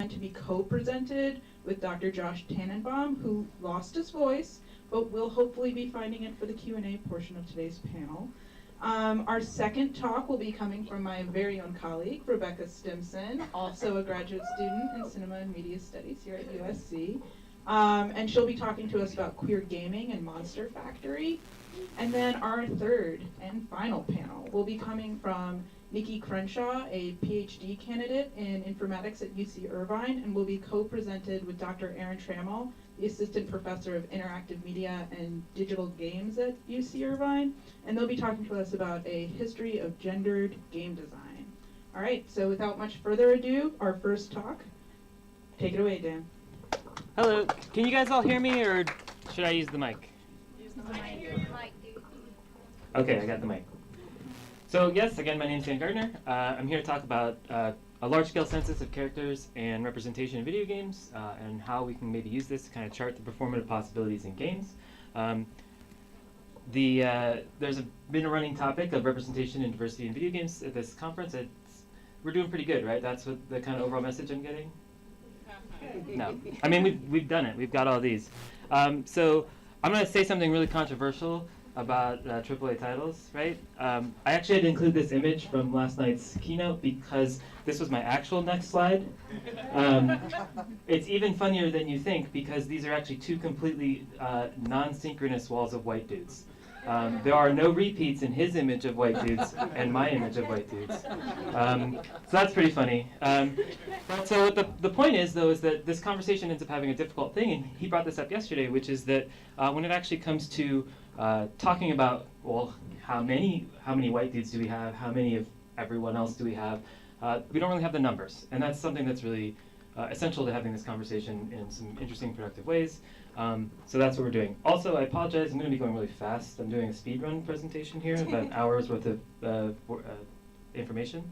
to be co-presented with Dr. Josh Tanenbaum, who lost his voice, but will hopefully be finding it for the Q&A portion of today's panel. Our second talk will be coming from my very own colleague, Rebecca Stimson, also a graduate student in Cinema and Media Studies here at USC. And she'll be talking to us about queer gaming and Monster Factory. And then our third and final panel will be coming from Nikki Crenshaw, a PhD candidate in informatics at UC Irvine, and will be co-presented with Dr. Aaron Trammell, the Assistant Professor of Interactive Media and Digital Games at UC Irvine. And they'll be talking to us about a history of gendered game design. All right, so without much further ado, our first talk. Take it away, Dan. Hello, can you guys all hear me, or should I use the mic? Use the mic. Okay, I got the mic. So yes, again, my name is Gardner. I'm here to talk about a large-scale census of characters and representation in video games, and how we can maybe use this to kind of chart the performative possibilities in games. There's been a running topic of representation and diversity in video games at this conference. We're doing pretty good, right? That's what the kind of overall message I'm getting? No. I mean, we've done it. We've got all these. So I'm going to say something really controversial about AAA titles, right? I actually had to include this image from last night's keynote because this was my actual next slide. It's even funnier than you think because these are actually two completely non-synchronous walls of white dudes. There are no repeats in his image of white dudes and my image of white dudes. So that's pretty funny. So what the point is, though, is that this conversation ends up having a difficult thing, and he brought this up yesterday, which is that when it actually comes to talking about, well, how many white dudes do we have, how many of everyone else do we have, we don't really have the numbers. And that's something that's really essential to having this conversation in some interesting, productive ways. So that's what we're doing. Also, I apologize, I'm going to be going really fast. I'm doing a speed run presentation here, about an hour's worth of information.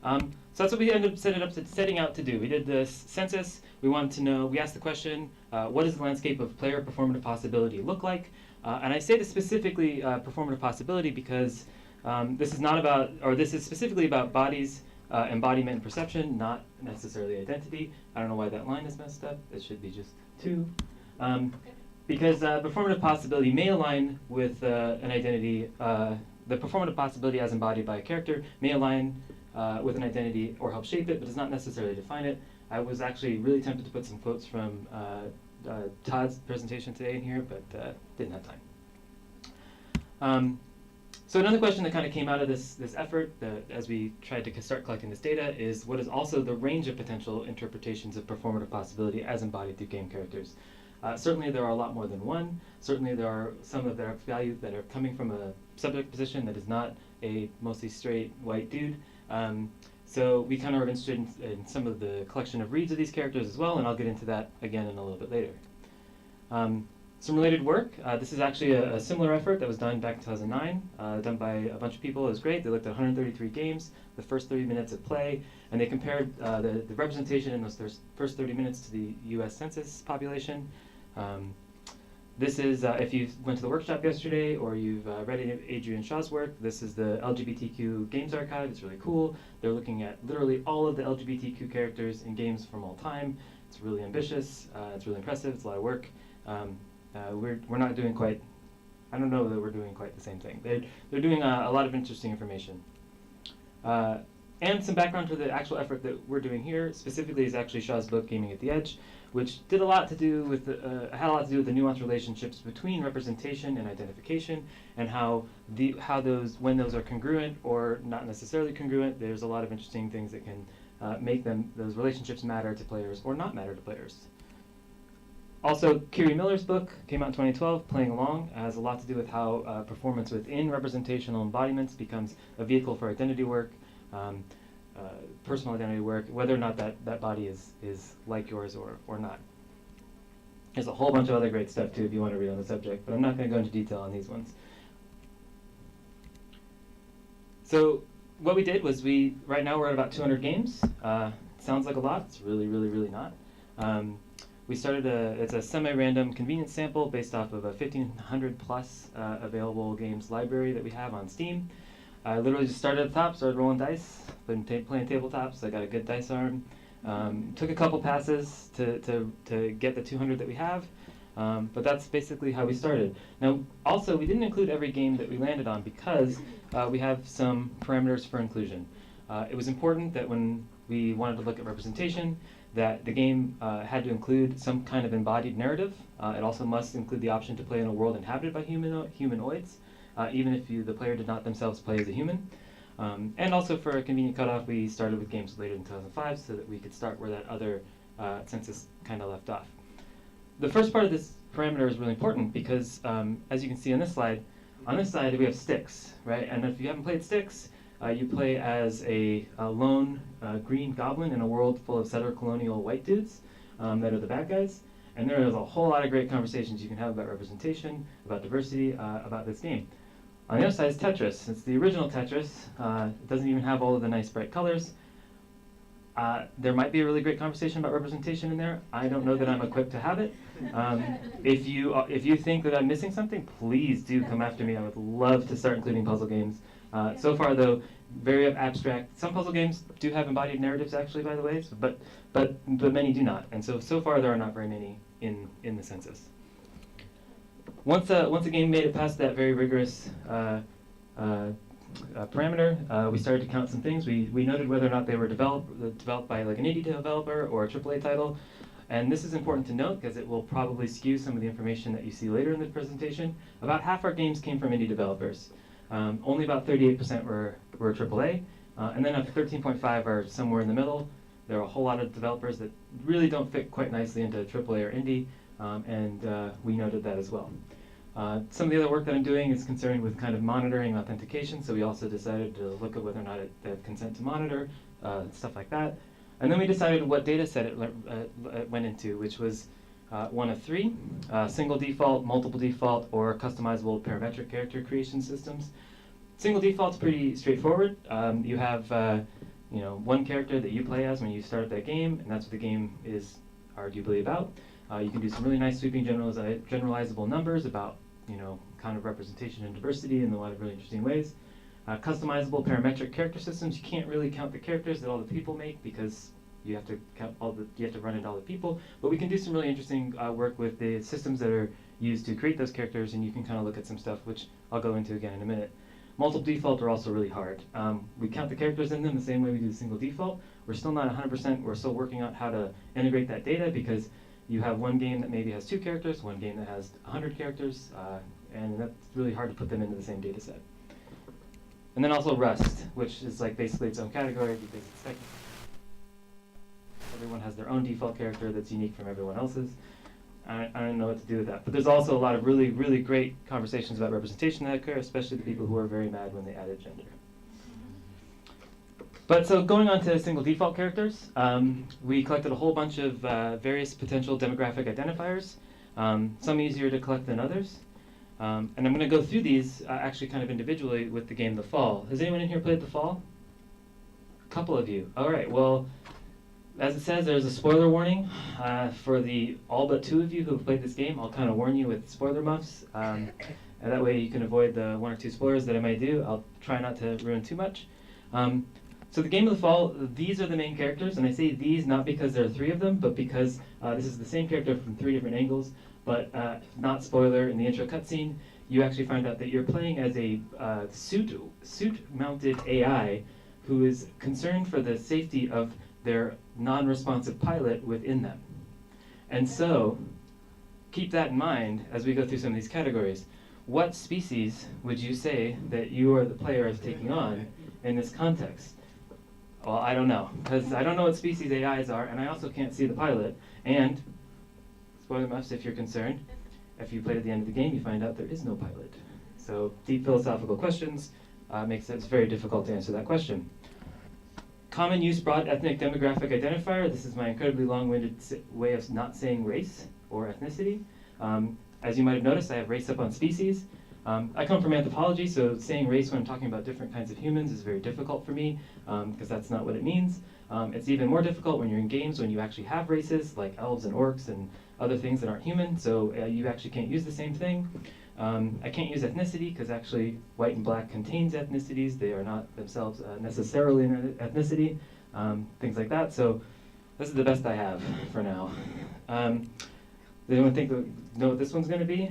So that's what we ended up setting out to do. We did this census. We wanted to know, we asked the question, what does the landscape of player performative possibility look like? And I say this specifically performative possibility because this is specifically about bodies, embodiment, and perception, not necessarily identity. I don't know why that line is messed up. It should be just 2. Because performative possibility may align with an identity. The performative possibility as embodied by a character may align with an identity or help shape it, but does not necessarily define it. I was actually really tempted to put some quotes from Todd's presentation today in here, but didn't have time. So another question that kind of came out of this effort, as we tried to start collecting this data, is what is also the range of potential interpretations of performative possibility as embodied through game characters. Certainly there are a lot more than one. Certainly there are some of their value that are coming from a subject position that is not a mostly straight white dude. So we kind of are interested in some of the collection of reads of these characters as well, and I'll get into that again in a little bit later. Some related work. This is actually a similar effort that was done back in 2009, done by a bunch of people. It was great. They looked at 133 games, the first 30 minutes of play, and they compared the representation in those first 30 minutes to the US Census population. This is, if you went to the workshop yesterday or you've read Adrian Shaw's work, this is the LGBTQ Games archive. It's really cool. They're looking at literally all of the LGBTQ characters in games from all time. It's really ambitious. It's really impressive. It's a lot of work. We're not doing quite, I don't know that we're doing quite the same thing. They're doing a lot of interesting information. And some background to the actual effort that we're doing here specifically is actually Shaw's book, Gaming at the Edge, which did a lot to do with had a lot to do with the nuanced relationships between representation and identification, and when those are congruent or not necessarily congruent. There's a lot of interesting things that can make those relationships matter to players or not matter to players. Also, Kiri Miller's book came out in 2012, Playing Along, has a lot to do with how performance within representational embodiments becomes a vehicle for identity work, personal identity work, whether or not that body is like yours or not. There's a whole bunch of other great stuff too if you want to read on the subject, but I'm not going to go into detail on these ones. So what we did was right now we're at about 200 games. Sounds like a lot. It's really, really, really not. We started it's a semi-random convenience sample based off of a 1,500 plus available games library that we have on Steam. I literally just started at the top, started rolling dice, been playing tabletops. I got a good dice arm. Took a couple passes to get the 200 that we have, but that's basically how we started. Now, also, we didn't include every game that we landed on because we have some parameters for inclusion. It was important that when we wanted to look at representation, that the game had to include some kind of embodied narrative. It also must include the option to play in a world inhabited by humanoids, even if the player did not themselves play as a human. And also for a convenient cutoff, we started with games later in 2005 so that we could start where that other census kind of left off. The first part of this parameter is really important because, as you can see on this side we have sticks, right? And if you haven't played sticks, you play as a lone green goblin in a world full of settler colonial white dudes that are the bad guys. And there is a whole lot of great conversations you can have about representation, about diversity, about this game. On the other side is Tetris. It's the original Tetris. It doesn't even have all of the nice bright colors. There might be a really great conversation about representation in there. I don't know that I'm equipped to have it. If you think that I'm missing something, please do come after me. I would love to start including puzzle games. So far, though, very abstract. Some puzzle games do have embodied narratives, actually, by the way, but many do not. And so far, there are not very many in the census. Once a game made it past that very rigorous parameter, we started to count some things. We noted whether or not they were developed by like an indie developer or a AAA title. And this is important to note because it will probably skew some of the information that you see later in the presentation. About half our games came from indie developers. Only about 38% were AAA. And then of 13.5 are somewhere in the middle. There are a whole lot of developers that really don't fit quite nicely into AAA or indie. And we noted that as well. Some of the other work that I'm doing is concerned with kind of monitoring authentication, so we also decided to look at whether or not they have consent to monitor, stuff like that. And then we decided what data set it went into, which was one of three, single default, multiple default, or customizable parametric character creation systems. Single default's pretty straightforward. You have one character that you play as when you start that game, and that's what the game is arguably about. You can do some really nice sweeping generalizable numbers about kind of representation and diversity in a lot of really interesting ways. Customizable parametric character systems, you can't really count the characters that all the people make because you have to run into all the people. But we can do some really interesting work with the systems that are used to create those characters, and you can kind of look at some stuff which I'll go into again in a minute. Multiple default are also really hard. We count the characters in them the same way we do the single default. We're still not 100%. We're still working out how to integrate that data because you have one game that maybe has 2 characters, one game that has 100 characters, and that's really hard to put them into the same data set. And then also Rust, which is like basically its own category because it's like everyone has their own default character that's unique from everyone else's. I don't know what to do with that. But there's also a lot of really, really great conversations about representation that occur, especially the people who are very mad when they added gender. But so going on to single default characters, we collected a whole bunch of various potential demographic identifiers, some easier to collect than others. And I'm going to go through these actually kind of individually with the game The Fall. Has anyone in here played The Fall? A couple of you. All right, well, as it says, there's a spoiler warning for the all but 2 of you who have played this game. I'll kind of warn you with spoiler muffs, and that way you can avoid the 1 or 2 spoilers that I might do. I'll try not to ruin too much. So the game of the fall, these are the main characters, and I say these not because there are 3 of them, but because this is the same character from 3 different angles, but not spoiler, in the intro cutscene, you actually find out that you're playing as a suit-mounted AI who is concerned for the safety of their non-responsive pilot within them. And so, keep that in mind as we go through some of these categories. What species would you say that you or the player is taking on in this context? Well, I don't know, because I don't know what species AIs are, and I also can't see the pilot. And, spoiler muffs if you're concerned, if you played at the end of the game, you find out there is no pilot. So, deep philosophical questions makes it very difficult to answer that question. Common use broad ethnic demographic identifier. This is my incredibly long-winded way of not saying race or ethnicity. As you might have noticed, I have race up on species. I come from anthropology, so saying race when I'm talking about different kinds of humans is very difficult for me, because that's not what it means. It's even more difficult when you're in games when you actually have races, like elves and orcs and other things that aren't human, so you actually can't use the same thing. I can't use ethnicity, because actually white and black contains ethnicities. They are not themselves necessarily an ethnicity, things like that. So This is the best I have for now. Does anyone know what this one's going to be?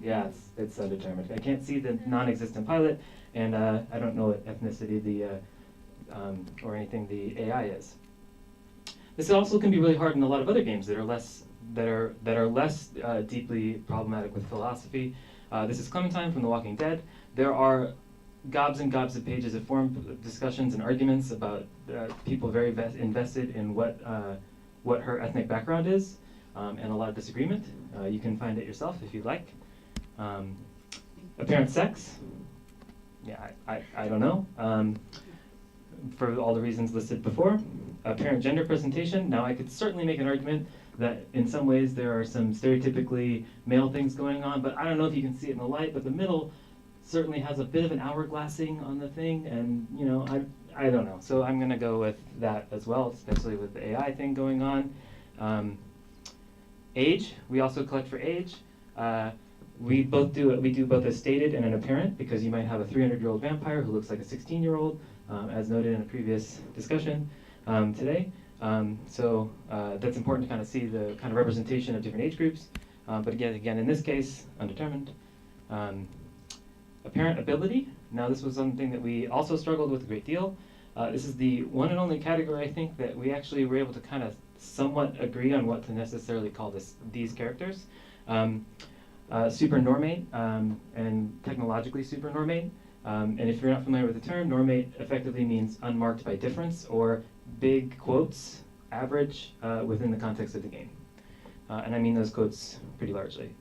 Yeah, it's undetermined. I can't see the non-existent pilot, and I don't know what ethnicity or anything the AI is. This also can be really hard in a lot of other games that are less deeply problematic with philosophy. This is Clementine from The Walking Dead. There are gobs and gobs of pages of forum discussions and arguments about people very invested in what her ethnic background is, and a lot of disagreement. You can find it yourself if you'd like. Apparent sex, yeah, I don't know, for all the reasons listed before. Apparent gender presentation, now I could certainly make an argument that in some ways there are some stereotypically male things going on, but I don't know if you can see it in the light, but the middle certainly has a bit of an hourglassing on the thing, and you know, I don't know. So I'm gonna go with that as well, especially with the AI thing going on. Age, we also collect for age. We do both a stated and an apparent, because you might have a 300-year-old vampire who looks like a 16-year-old, as noted in a previous discussion today. So that's important to kind of see the kind of representation of different age groups. But again, in this case, undetermined. Apparent ability. Now this was something that we also struggled with a great deal. This is the one and only category, I think, that we actually were able to kind of somewhat agree on what to necessarily call these characters. Supernormate, and technologically supernormate. And if you're not familiar with the term, normate effectively means unmarked by difference, or big quotes, average, within the context of the game. And I mean those quotes pretty largely.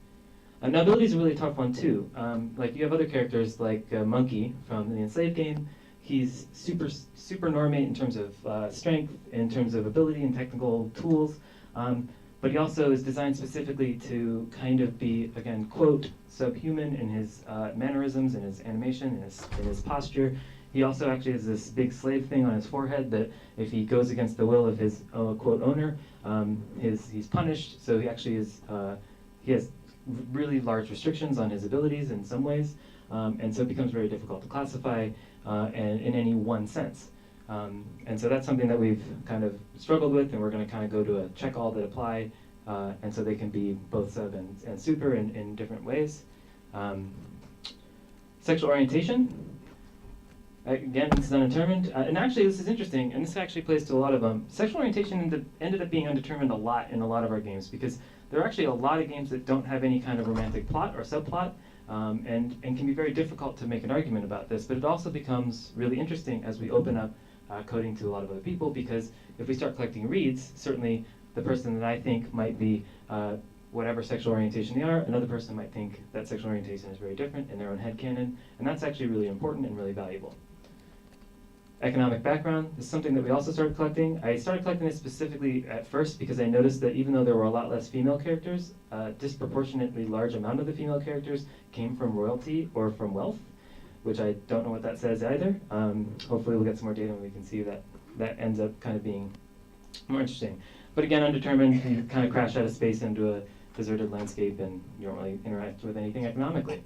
Now ability is a really tough one too. Like you have other characters like Monkey from the Enslaved game. He's super normate in terms of strength, in terms of ability and technical tools. But he also is designed specifically to kind of be, again, quote, subhuman in his mannerisms, in his animation, in his posture. He also actually has this big slave thing on his forehead that if he goes against the will of his quote owner, he's punished. So he actually is, he has really large restrictions on his abilities in some ways, and so it becomes very difficult to classify and in any one sense. And so that's something that we've kind of struggled with, and we're going to kind of go to a check all that apply, and so they can be both sub and super in different ways. Sexual orientation, again, this is undetermined, and actually this is interesting, and this actually plays to a lot of them. Sexual orientation ended up being undetermined a lot in a lot of our games, because there are actually a lot of games that don't have any kind of romantic plot or subplot, and can be very difficult to make an argument about this, but it also becomes really interesting as we open up coding to a lot of other people, because if we start collecting reads, certainly the person that I think might be whatever sexual orientation they are, another person might think that sexual orientation is very different in their own headcanon, and that's actually really important and really valuable. Economic background is something that we also started collecting. I started collecting this specifically at first because I noticed that even though there were a lot less female characters, a disproportionately large amount of the female characters came from royalty or from wealth, which I don't know what that says either. Hopefully we'll get some more data and we can see that that ends up kind of being more interesting. But again, undetermined, you kind of crash out of space into a deserted landscape and you don't really interact with anything economically.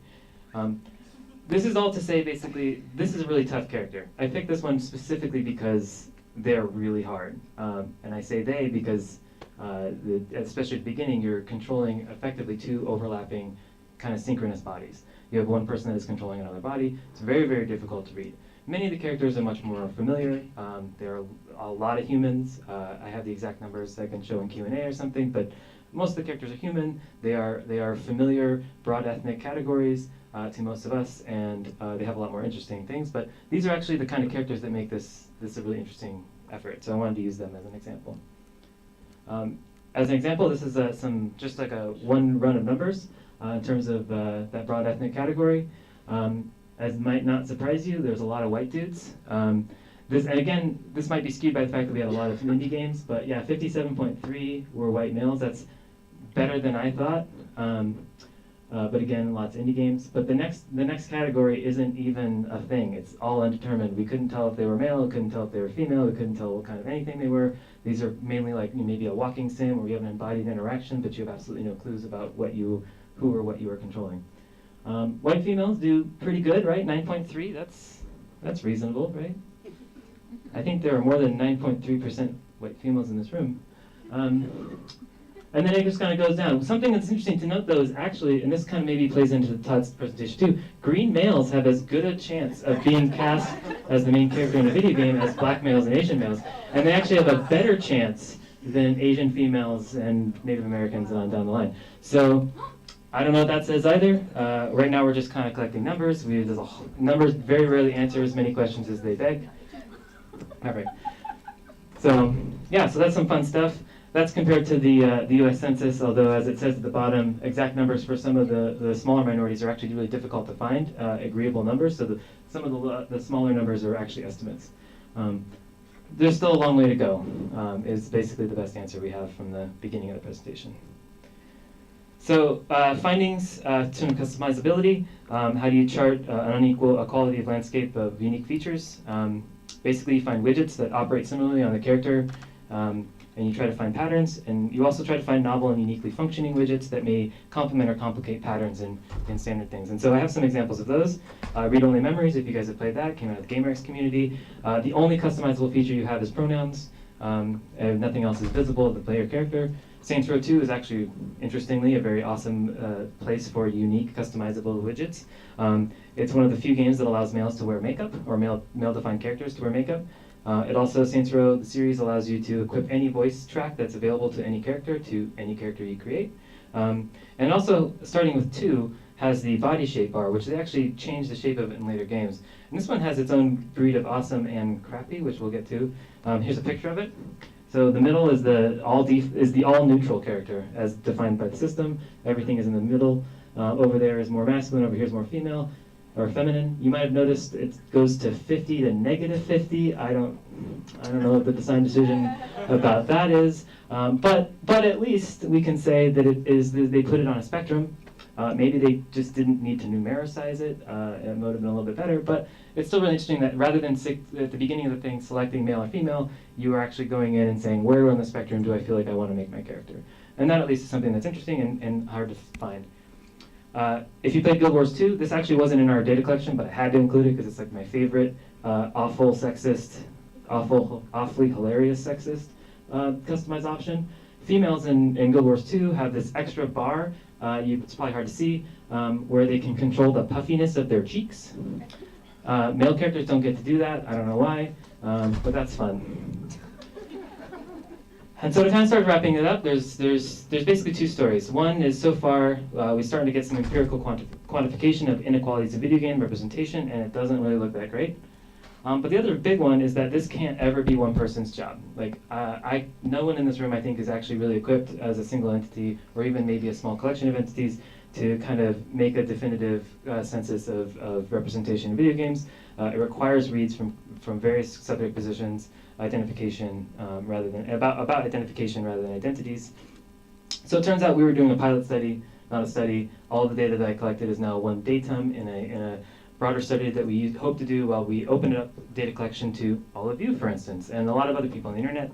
This is all to say, basically, this is a really tough character. I picked this one specifically because they're really hard. And I say they because, especially at the beginning, you're controlling effectively two overlapping kind of synchronous bodies. You have one person that is controlling another body. It's very, very difficult to read. Many of the characters are much more familiar. There are a lot of humans. I have the exact numbers I can show in Q&A or something, but most of the characters are human. They are familiar, broad ethnic categories to most of us, and they have a lot more interesting things. But these are actually the kind of characters that make this a really interesting effort. So I wanted to use them as an example. As an example, this is just like a one run of numbers in terms of that broad ethnic category. As might not surprise you, there's a lot of white dudes. And again, this might be skewed by the fact that we had a lot of indie games, but yeah, 57.3 were white males. That's better than I thought. But again, lots of indie games. But the next category isn't even a thing. It's all undetermined. We couldn't tell if they were male, we couldn't tell if they were female, we couldn't tell what kind of anything they were. These are mainly like maybe a walking sim where you have an embodied interaction, but you have absolutely no clues about who or what you are controlling. White females do pretty good, right? 9.3, that's reasonable, right? I think there are more than 9.3% white females in this room. And then it just kind of goes down. Something that's interesting to note, though, is actually, and this kind of maybe plays into Todd's presentation too, green males have as good a chance of being cast as the main character in a video game as black males and Asian males. And they actually have a better chance than Asian females and Native Americans on down the line. So I don't know what that says either. Right now we're just kind of collecting numbers. Numbers very rarely answer as many questions as they beg. All right. So yeah, so that's some fun stuff. That's compared to the U.S. Census, although as it says at the bottom, exact numbers for some of the smaller minorities are actually really difficult to find, agreeable numbers. So some of the smaller numbers are actually estimates. There's still a long way to go, is basically the best answer we have from the beginning of the presentation. So findings, term customizability, how do you chart an unequal equality of landscape of unique features? Basically, you find widgets that operate similarly on the character, and you try to find patterns, and you also try to find novel and uniquely functioning widgets that may complement or complicate patterns in standard things. And so I have some examples of those. Read-only memories, if you guys have played that, came out of the GameX community. The only customizable feature you have is pronouns, and nothing else is visible of the player character. Saints Row 2 is actually, interestingly, a very awesome place for unique customizable widgets. It's one of the few games that allows males to wear makeup, or male-defined characters to wear makeup. It also, Saints Row, the series, allows you to equip any voice track that's available to any character you create. And also, starting with 2, has the body shape bar, which they actually changed the shape of it in later games. And this one has its own breed of awesome and crappy, which we'll get to. Here's a picture of it. So the middle is the all-neutral character, as defined by the system. Everything is in the middle. Over there is more masculine, over here is more female. Or feminine. You might have noticed it goes to 50 to negative 50. I don't know what the design decision about that is. But at least we can say that they put it on a spectrum. Maybe they just didn't need to numericize it. It might have been a little bit better. But it's still really interesting that rather than at the beginning of the thing selecting male or female, you are actually going in and saying, where on the spectrum do I feel like I want to make my character? And that at least is something that's interesting and hard to find. If you played Guild Wars 2, this actually wasn't in our data collection, but I had to include it because it's like my favorite awful sexist, awfully hilarious sexist customized option. Females in Guild Wars 2 have this extra bar, it's probably hard to see, where they can control the puffiness of their cheeks. Male characters don't get to do that. I don't know why, but that's fun. And so to kind of start wrapping it up, there's basically 2 stories. One is so far we're starting to get some empirical quantification of inequalities in video game representation, and it doesn't really look that great. But the other big one is that this can't ever be one person's job. Like no one in this room I think is actually really equipped as a single entity, or even maybe a small collection of entities, to kind of make a definitive census of representation in video games. It requires reads from various subject positions, identification about identification rather than identities. So it turns out we were doing a pilot study, not a study. All the data that I collected is now one datum in a broader study that we hope to do while we open up data collection to all of you, for instance, and a lot of other people on the internet,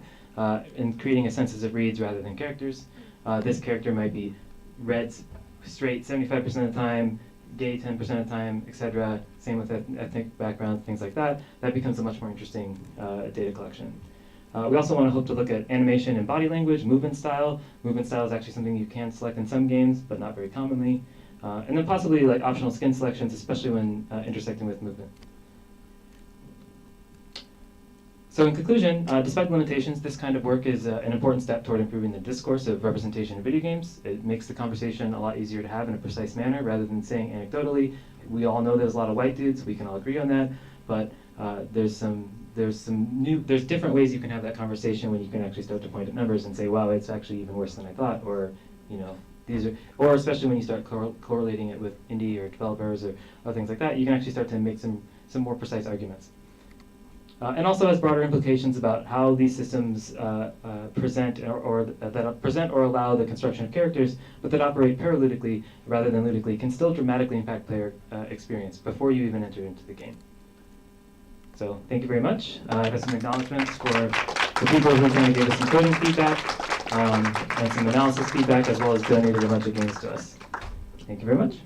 in creating a census of reads rather than characters. This character might be red, straight 75% of the time, gay 10% of the time, etc. Same with ethnic background, things like that. That becomes a much more interesting data collection. We also want to hope to look at animation and body language, movement style. Movement style is actually something you can select in some games, but not very commonly. And then possibly like optional skin selections, especially when intersecting with movement. So in conclusion, despite limitations, this kind of work is an important step toward improving the discourse of representation in video games. It makes the conversation a lot easier to have in a precise manner rather than saying anecdotally. We all know there's a lot of white dudes, we can all agree on that, but there's different ways you can have that conversation when you can actually start to point at numbers and say, wow, it's actually even worse than I thought, or or especially when you start correlating it with indie or developers or other things like that, you can actually start to make some more precise arguments. And also has broader implications about how these systems present or allow the construction of characters, but that operate paraludically rather than ludically, can still dramatically impact player experience before you even enter into the game. So thank you very much. I have some acknowledgments for the people who kind of gave us some coding feedback and some analysis feedback, as well as donated a bunch of games to us. Thank you very much.